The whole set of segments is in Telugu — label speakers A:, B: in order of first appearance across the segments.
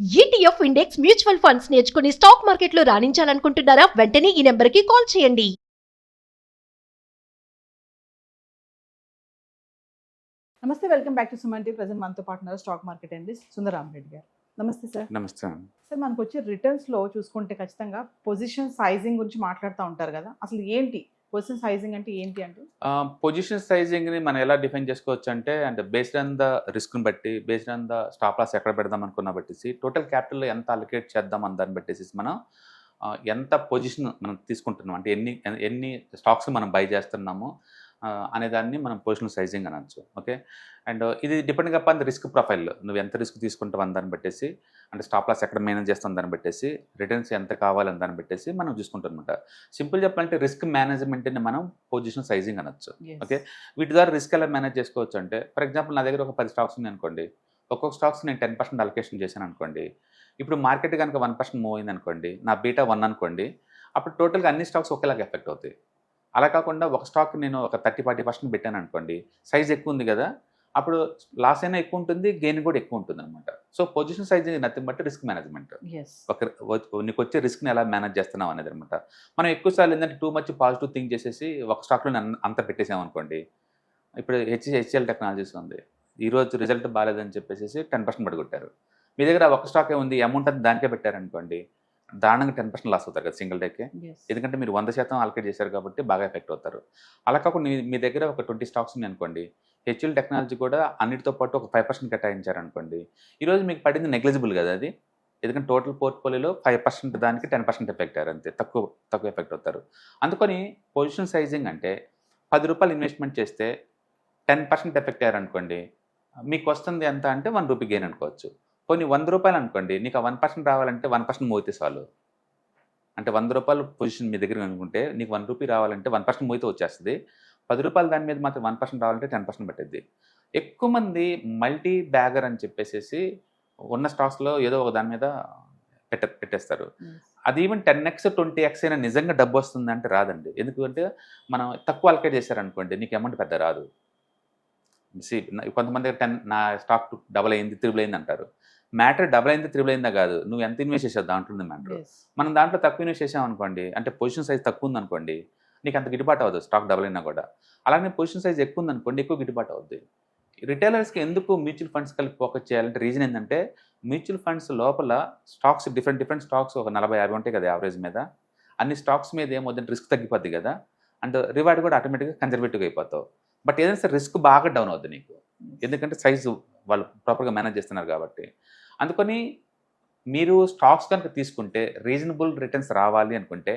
A: ఈటీఎఫ్ ఇండెక్స్ మ్యూచువల్ ఫండ్స్ నేర్చుకుని స్టాక్ మార్కెట్లో రాణించాలనుకుంటున్నారా? వెంటనే ఈ నెంబర్కి కాల్ చేయండి.
B: నమస్తే, welcome back to Suman TV. Present మనతో పాటు స్టాక్ మార్కెట్ అండి సుందరరామ్ రెడ్డి గారు. నమస్తే సార్.
C: నమస్తే.
B: సార్, మనకు వచ్చే రిటర్న్స్లో చూసుకుంటే ఖచ్చితంగా పొజిషన్ సైజింగ్ గురించి మాట్లాడుతూ ఉంటారు కదా. అసలు ఏంటి పొజిషన్ సైజింగ్ అంటే ఏంటి అంటే?
C: పొజిషన్ సైజింగ్ని మనం ఎలా డిఫైన్ చేసుకోవచ్చు అంటే బేస్డ్ ఆన్ ద రిస్క్ని బట్టి, based on the stop loss ఎక్కడ పెడదాం అనుకున్న బట్టేసి, టోటల్ క్యాపిటల్లో ఎంత అలొకేట్ చేద్దాం అని దాన్ని బట్టేసి మనం ఎంత పొజిషన్ మనం తీసుకుంటున్నాం అంటే ఎన్ని ఎన్ని స్టాక్స్ మనం బై చేస్తున్నాము అనేదాన్ని మనం పొజిషన్ సైజింగ్ అనొచ్చు. ఓకే, అండ్ ఇది depending upon the risk profile. నువ్వు ఎంత రిస్క్ తీసుకుంటావు అని దాన్ని బట్టేసి, అంటే స్టాప్ లాస్ ఎక్కడ మేనేజ్ చేస్తాం దాన్ని బట్టేసి, రిటర్న్స్ ఎంత కావాలని దాన్ని బట్టేసి మనం చూసుకుంటాం అనమాట. సింపుల్ చెప్పాలంటే రిస్క్ మేనేజ్మెంట్ని మనం పొజిషన్ సైజింగ్ అనొచ్చు. ఓకే, వీటి ద్వారా రిస్క్ ఎలా మేనేజ్ చేసుకోవచ్చు అంటే, ఫర్ ఎగ్జాంపుల్ నా దగ్గర ఒక 10 స్టాక్స్ ఉన్నాయి అనుకోండి. ఒక్కొక్క స్టాక్స్ నేను 10% అలొకేషన్ చేశాను అనుకోండి. ఇప్పుడు మార్కెట్ కనుక 1% మూవ్ అయింది అనుకోండి, నా బీటా 1 అనుకోండి, అప్పుడు టోటల్గా అన్ని స్టాక్స్ ఒకేలాగా ఎఫెక్ట్ అవుతాయి. అలా కాకుండా ఒక స్టాక్ నేను ఒక 30-40% పెట్టాను అనుకోండి, సైజ్ ఎక్కువ ఉంది కదా, అప్పుడు లాస్ అయినా ఎక్కువ ఉంటుంది, గెయిన్ కూడా ఎక్కువ ఉంటుంది అనమాట. So position sizing nothing but risk management. నీకు వచ్చే రిస్క్ని ఎలా మేనేజ్ చేస్తున్నావు అనేది అనమాట. మనం ఎక్కువసార్లు ఏంటంటే టూ మచ్ పాజిటివ్ థింక్ చేసేసి ఒక స్టాక్లో అంత పెట్టేసామనుకోండి. ఇప్పుడు హెచ్సిఎల్ టెక్నాలజీస్ ఉంది, ఈరోజు రిజల్ట్ బాగాలేదని చెప్పేసి 10% పడగొట్టారు. మీ దగ్గర ఒక స్టాకే ఉంది, అమౌంట్ అంతా దానికే పెట్టారనుకోండి, దారుణంగా 10% లాస్ అవుతారు కదా సింగిల్ డేకే. ఎందుకంటే మీరు 100% అలొకేట్ చేశారు కాబట్టి బాగా ఎఫెక్ట్ అవుతారు. అలా కాకుండా మీ దగ్గర ఒక 20 స్టాక్స్ ఉన్నాయి అనుకోండి, హెచ్ఎల్ టెక్నాలజీ కూడా అన్నిటితో పాటు ఒక 5% కేటాయించారనుకోండి, ఈరోజు మీకు పడింది నెగ్లిజిబుల్ కదా అది. ఎందుకంటే టోటల్ పోర్ట్ఫోలియోలో 5% దానికి 10% ఎఫెక్ట్ అయ్యారు, అంతే, తక్కువ ఎఫెక్ట్ అవుతారు. అందుకని పొజిషన్ సైజింగ్ అంటే ₹10 ఇన్వెస్ట్మెంట్ చేస్తే 10% ఎఫెక్ట్ అయ్యారనుకోండి, మీకు వస్తుంది ఎంత అంటే ₹1 గెయిన్ అనుకోవచ్చు. కొన్ని ₹100 అనుకోండి, నీకు ఆ 1% రావాలంటే 1% మోయితే చాలు. అంటే ₹100 పొజిషన్ మీ దగ్గర అనుకుంటే నీకు ₹1 రావాలంటే 1% మోయితే వచ్చేస్తుంది. ₹10 దాని మీద మాత్రం 1% రావాలంటే 10% పట్టిద్ది. ఎక్కువ మంది మల్టీ బ్యాగర్ అని చెప్పేసి ఉన్న స్టాక్స్లో ఏదో ఒక దాని మీద పెట్టేస్తారు. అది ఈవెన్ 10x 20x అయినా నిజంగా డబ్బు వస్తుంది అంటే రాదండి. ఎందుకంటే మనం తక్కువ అలొకేట్ చేశారనుకోండి, నీకు అమౌంట్ పెద్ద రాదు. కొంతమంది నా స్టాక్ డబుల్ అయింది, త్రిబుల్ అయింది అంటారు. మ్యాటర్ డబుల్ అయింది, త్రిబుల్ అయిందా కాదు, నువ్వు ఎంత ఇన్వెస్ట్ చేసావు దాంట్లో మ్యాటర్. మనం దాంట్లో తక్కువ ఇన్వెస్ట్ చేసాం అనుకోండి, అంటే పొజిషన్ సైజ్ తక్కువ ఉందనుకోండి, నీకు అంత గిట్టుబాటు అవ్వదు స్టాక్ డబుల్ అయినా కూడా. అలాగే పొజిషన్ సైజ్ ఎక్కువ ఉందనుకోండి, ఎక్కువ గిట్టుబాటు అవుద్ది. రిటైలర్స్కి ఎందుకు మ్యూచువల్ ఫండ్స్ కలిపి ఫోకస్ చేయాలంటే రీజన్ ఏంటంటే, మ్యూచువల్ ఫండ్స్ లోపల స్టాక్స్ డిఫరెంట్ స్టాక్స్ ఒక 40-50 ఉంటాయి కదా యావరేజ్ మీద. అన్ని స్టాక్స్ మీద ఏమవుతుందంటే రిస్క్ తగ్గిపోద్ది కదా, అండ్ రివార్డ్ కూడా ఆటోమేటిక్గా కన్జర్వేటివ్గా అయిపోతావు. బట్ ఏదైనా సరే రిస్క్ బాగా డౌన్ అవుద్ది నీకు, ఎందుకంటే సైజు వాళ్ళు ప్రాపర్గా మేనేజ్ చేస్తున్నారు కాబట్టి. అందుకని మీరు స్టాక్స్ కనుక తీసుకుంటే రీజనబుల్ రిటర్న్స్ రావాలి అనుకుంటే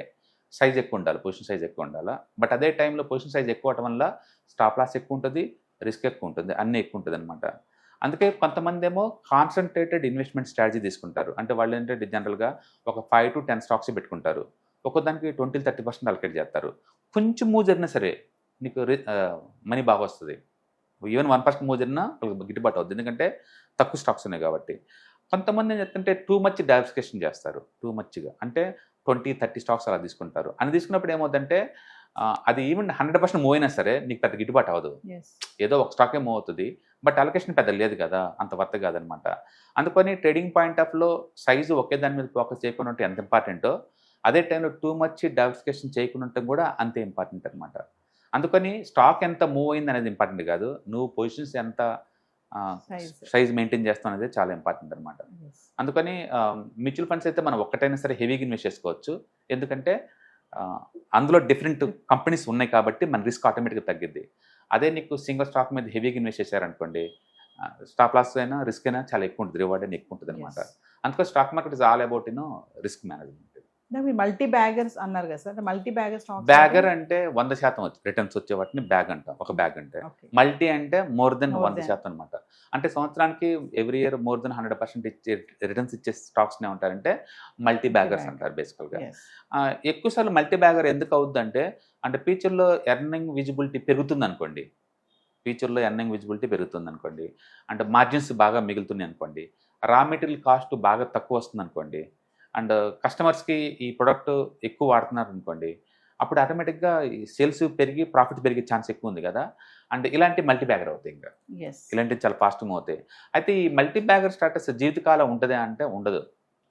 C: సైజ్ ఎక్కువ ఉండాలి, పొజిషన్ సైజ్ ఎక్కువ ఉండాలి. బట్ అదే టైంలో పొజిషన్ సైజ్ ఎక్కువ అవడం వల్ల స్టాప్ లాస్ ఎక్కువ ఉంటుంది, రిస్క్ ఎక్కువ ఉంటుంది, అన్నీ ఎక్కువ ఉంటుంది అనమాట. అందుకే కొంతమంది ఏమో కాన్సన్ట్రేటెడ్ ఇన్వెస్ట్మెంట్ స్ట్రాటజీ తీసుకుంటారు. అంటే వాళ్ళు ఏంటంటే జనరల్గా ఒక 5 to 10 స్టాక్స్ పెట్టుకుంటారు, ఒక్కొదానికి 20-30% అలొకేట్ చేస్తారు. కొంచెం మూవ్ జరిగినా సరే నీకు మనీ బాగా వస్తుంది. ఈవెన్ 1% మూవ్ జరిగినా గిట్టుబాటు అవుతుంది, ఎందుకంటే తక్కువ స్టాక్స్ ఉన్నాయి కాబట్టి. కొంతమంది ఏం చెప్తుంటే టూ మచ్ డైవర్సిఫికేషన్ చేస్తారు, టూ మచ్గా అంటే 20-30 స్టాక్స్ అలా తీసుకుంటారు. అని తీసుకున్నప్పుడు ఏమవుతుందంటే అది ఈవెన్ 100% మూవ్ అయినా సరే నీకు పెద్ద గిట్టుబాటు అవ్వదు. ఏదో ఒక స్టాకే మూవ్ అవుతుంది, బట్ అలొకేషన్ పెద్ద లేదు కదా, అంత వర్త్ కాదనమాట. అందుకని ట్రేడింగ్ పాయింట్ ఆఫ్లో సైజు ఒకే దాని మీద ఫోకస్ చేయకుండా ఉంటే ఎంత ఇంపార్టెంటో, అదే టైంలో టూ మచ్ డైవర్సిఫికేషన్ చేయకుండా ఉంటే కూడా అంతే ఇంపార్టెంట్ అనమాట. అందుకని స్టాక్ ఎంత మూవ్ అయింది అనేది ఇంపార్టెంట్ కాదు, నువ్వు పొజిషన్స్ ఎంత సైజ్ మెయింటైన్ చేస్తాం అనేది చాలా ఇంపార్టెంట్ అనమాట. అందుకని మ్యూచువల్ ఫండ్స్ అయితే మనం ఒక్కటైనా సరే హెవీగా ఇన్వెస్ట్ చేసుకోవచ్చు, ఎందుకంటే అందులో డిఫరెంట్ కంపెనీస్ ఉన్నాయి కాబట్టి మన రిస్క్ ఆటోమేటిక్గా తగ్గిద్ది. అదే నీకు సింగిల్ స్టాక్ మీద హెవీగా ఇన్వెస్ట్ చేశారనుకోండి, స్టాప్ లాస్ అయినా రిస్క్ అయినా చాలా ఎక్కువ ఉంటుంది, రివార్డ్ అయినా ఎక్కువ ఉంటుంది అనమాట. అందుకని stock market is all about risk management.
B: Multi baggers అన్నారు కదా sir, multi bagger stocks.
C: Bagger అంటే 100% రిటర్న్స్ వచ్చే వాటిని బ్యాగ్ అంటాం. ఒక బ్యాగ్ అంటే మల్టీ అంటే మోర్ దెన్ 100% అనమాట. అంటే సంవత్సరానికి ఎవ్రీ ఇయర్ మోర్ దెన్ 100% ఇచ్చే రిటర్న్స్ ఇచ్చే స్టాక్స్నే ఉంటారంటే మల్టీ బ్యాగర్స్ అంటారు బేసికల్గా. ఎక్కువసార్లు మల్టీ బ్యాగర్ ఎందుకు అవుద్దంటే, అంటే ఫ్యూచర్లో ఎర్నింగ్ విజిబిలిటీ పెరుగుతుంది అనుకోండి, అంటే మార్జిన్స్ బాగా మిగులుతున్నాయి అనుకోండి, రా మెటీరియల్ కాస్ట్ బాగా తక్కువ వస్తుంది అనుకోండి, అండ్ కస్టమర్స్కి ఈ ప్రొడక్ట్ ఎక్కువ వాడుతున్నారు అనుకోండి, అప్పుడు ఆటోమేటిక్గా ఈ సేల్స్ పెరిగి ప్రాఫిట్ పెరిగే ఛాన్స్ ఎక్కువ ఉంది కదా. అండ్ ఇలాంటి మల్టీ బ్యాగర్ అవుతాయి, ఇంకా
B: ఎస్.
C: ఇలాంటివి చాలా ఫాస్ట్గా అవుతాయి. అయితే ఈ మల్టీ బ్యాగర్ స్టార్టర్స్ జీవితకాలం ఉంటుంది అంటే ఉండదు.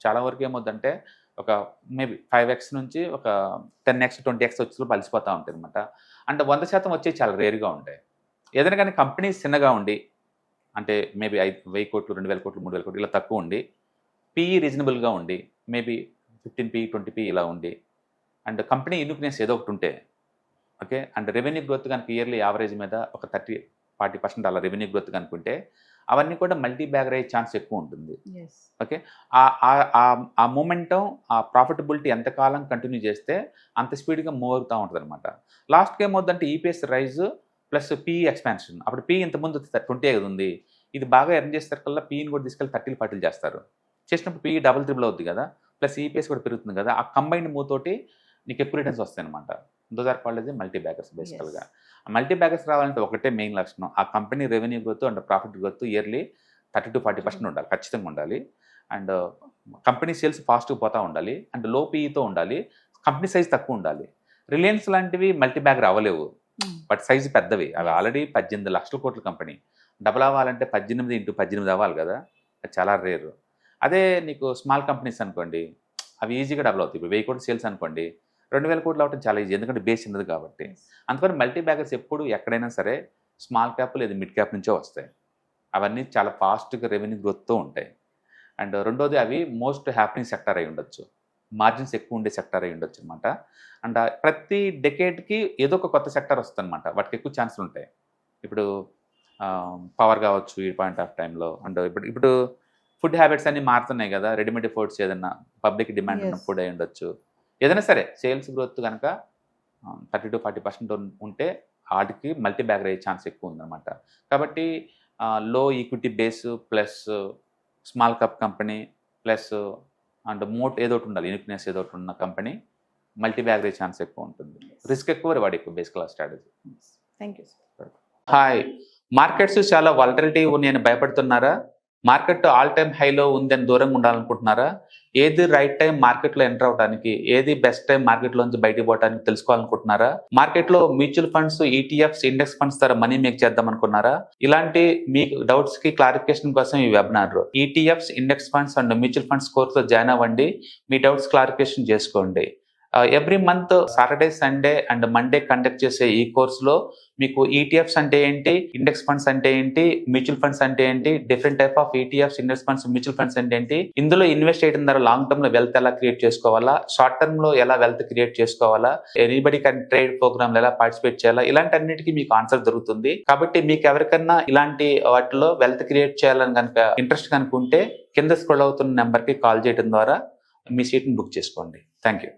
C: చాలా వరకు ఏమవుతుందంటే ఒక మేబీ 5x నుంచి ఒక 10x 20x వచ్చి కలిసిపోతూ ఉంటాయి అనమాట. అంటే 100% వచ్చేవి చాలా రేర్గా ఉంటాయి. ఏదైనా కానీ కంపెనీ చిన్నగా ఉండి, అంటే మేబీ 1000 కోట్లు 2000 కోట్లు 3000 కోట్లు ఇలా తక్కువ ఉండి, పీఈ రీజనబుల్గా ఉండి, మేబీ 15p 20p ఇలా ఉండి, అండ్ కంపెనీ యూనిక్నెస్ ఏదో ఒకటి ఉంటే ఓకే, అండ్ రెవెన్యూ గ్రోత్ కనుక ఇయర్లీ యావరేజ్ మీద ఒక 30-40% అలా రెవెన్యూ గ్రోత్ కనుకుంటే అవన్నీ కూడా మల్టీ బ్యాగర్ అయ్యే ఛాన్స్ ఎక్కువ ఉంటుంది.
B: ఎస్.
C: ఓకే, ఆ మూమెంటం, ఆ ప్రాఫిటబిలిటీ ఎంతకాలం కంటిన్యూ చేస్తే అంత స్పీడ్గా మూవ్ అవుతూ ఉంటుంది అనమాట. లాస్ట్కి ఏమవుతుందంటే EPS rise plus PE expansion. అప్పుడు పీ ఇంతకుముందు 20 కదా ఉంది, ఇది బాగా ఎర్న్ చేస్తారు కల్లా పీఈని కూడా తీసుకెళ్ళి 30-40 చేస్తారు. చేసినప్పుడు పీఈ డబుల్ ట్రిపుల్ అవుతుంది కదా, ప్లస్ ఈపీఎస్ కూడా పెరుగుతుంది కదా. ఆ కంబైన్డ్ మూవ్ తోటి నీకు ఎక్కువ రిటర్న్స్ వస్తాయి అనమాట. Those are called as multi baggers బేసికల్గా. మల్టీ బ్యాగర్స్ రావాలంటే ఒకటే మెయిన్ లక్షణం, ఆ company revenue growth and profit growth yearly 30-40% ఉండాలి, ఖచ్చితంగా ఉండాలి. అండ్ కంపెనీ సేల్స్ ఫాస్ట్గా పోతూ ఉండాలి, అండ్ లో పీఈతో ఉండాలి, కంపెనీ సైజ్ తక్కువ ఉండాలి. రిలయన్స్ లాంటివి మల్టీ బ్యాగర్ అవ్వలేవు, బట్ సైజు పెద్దవి. అవి ఆల్రెడీ 18 లక్షల కోట్ల కంపెనీ. డబుల్ అవ్వాలంటే 18x18 అవ్వాలి కదా, అది చాలా రేరు. అదే నీకు స్మాల్ కంపెనీస్ అనుకోండి, అవి ఈజీగా డబుల్ అవుతాయి. ఇప్పుడు 1000 కోట్ల సేల్స్ అనుకోండి, 2000 కోట్లు అవటం చాలా ఈజీ, ఎందుకంటే బేస్ ఉన్నది కాబట్టి. అందుకని మల్టీ బ్యాగర్స్ ఎప్పుడు ఎక్కడైనా సరే స్మాల్ క్యాప్ లేదా మిడ్ క్యాప్ నుంచే వస్తాయి. అవన్నీ చాలా ఫాస్ట్గా రెవెన్యూ గ్రోత్తో ఉంటాయి. అండ్ రెండోది అవి మోస్ట్ హ్యాపీనింగ్ సెక్టర్ అయి ఉండొచ్చు, మార్జిన్స్ ఎక్కువ ఉండే సెక్టర్ అయి ఉండొచ్చు అనమాట. అండ్ ప్రతి డెకేడ్కి ఏదో ఒక కొత్త సెక్టర్ వస్తుంది అనమాట, వాటికి ఎక్కువ ఛాన్సులు ఉంటాయి. ఇప్పుడు పవర్ కావచ్చు ఈ పాయింట్ ఆఫ్ టైంలో. అండ్ ఇప్పుడు ఫుడ్ హ్యాబిట్స్ అన్నీ మారుతున్నాయి కదా, రెడీమేడ్ ఫుడ్స్ ఏదైనా పబ్లిక్ డిమాండ్ ఉన్న ఫుడ్ అయి ఉండొచ్చు. ఏదైనా సరే సేల్స్ గ్రోత్ కనుక 30-40% ఉంటే వాటికి మల్టీ బ్యాగర్ అయ్యే ఛాన్స్ ఎక్కువ ఉందన్నమాట. కాబట్టి low equity base plus small cap company plus and moat ఏదో ఒకటి ఉండాలి, యూనిక్నెస్ ఏదో ఒకటి ఉన్న కంపెనీ మల్టీ బ్యాగర్ అయ్యే ఛాన్స్ ఎక్కువ ఉంటుంది. రిస్క్ ఎక్కువ, రివార్డ్ ఎక్కువ basically strategy.
B: Thank you sir.
C: Hi, markets చాలా వాలటిలిటీ ఉన్నాయని భయపడుతున్నారా? మార్కెట్ ఆల్ టైమ్ హైలో ఉందని దూరంగా ఉండాలనుకుంటున్నారా? ఏది రైట్ టైం మార్కెట్లో ఎంటర్ అవడానికి, ఏది బెస్ట్ టైం మార్కెట్లోంచి బయటకు పోవడానికి తెలుసుకోవాలనుకుంటున్నారా? మార్కెట్లో mutual funds, ETFs, index funds ద్వారా మనీ మేక్ చేద్దాం అనుకున్నారా? ఇలాంటి మీ డౌట్స్ కి క్లారిఫికేషన్ కోసం ఈ webinar. ETFs, index funds and mutual funds కోర్సులో జాయిన్ అవ్వండి, మీ డౌట్స్ క్లారిఫికేషన్ చేసుకోండి. Every month Saturday, Sunday and Monday conduct చేసే ఈ కోర్సులో మీకు ఈటీఎఫ్స్ అంటే ఏంటి, ఇండెక్స్ ఫండ్స్ అంటే ఏంటి, మ్యూచువల్ ఫండ్స్ అంటే ఏంటి, different type of ETFs, index funds, mutual funds అంటే ఏంటి, ఇందులో ఇన్వెస్ట్ చేయడం ద్వారా లాంగ్ టర్మ్ లో వెల్త్ ఎలా క్రియేట్ చేసుకోవాలా, షార్ట్ టర్మ్ లో ఎలా వెల్త్ క్రియేట్ చేసుకోవాలా, ఎనీబడి కెన్ ట్రేడ్ ప్రోగ్రామ్ ఎలా పార్టిసిపేట్ చేయాలా, ఇలాంటి అన్నిటికీ మీకు ఆన్సర్ దొరుకుతుంది. కాబట్టి మీకు ఎవరికన్నా ఇలాంటి వాటిలో వెల్త్ క్రియేట్ చేయాలని కనుక ఇంట్రెస్ట్ కనుక ఉంటే కింద స్క్రోల్ అవుతున్న నెంబర్కి కాల్ చేయడం ద్వారా మీ సీట్ని బుక్ చేసుకోండి. Thank you.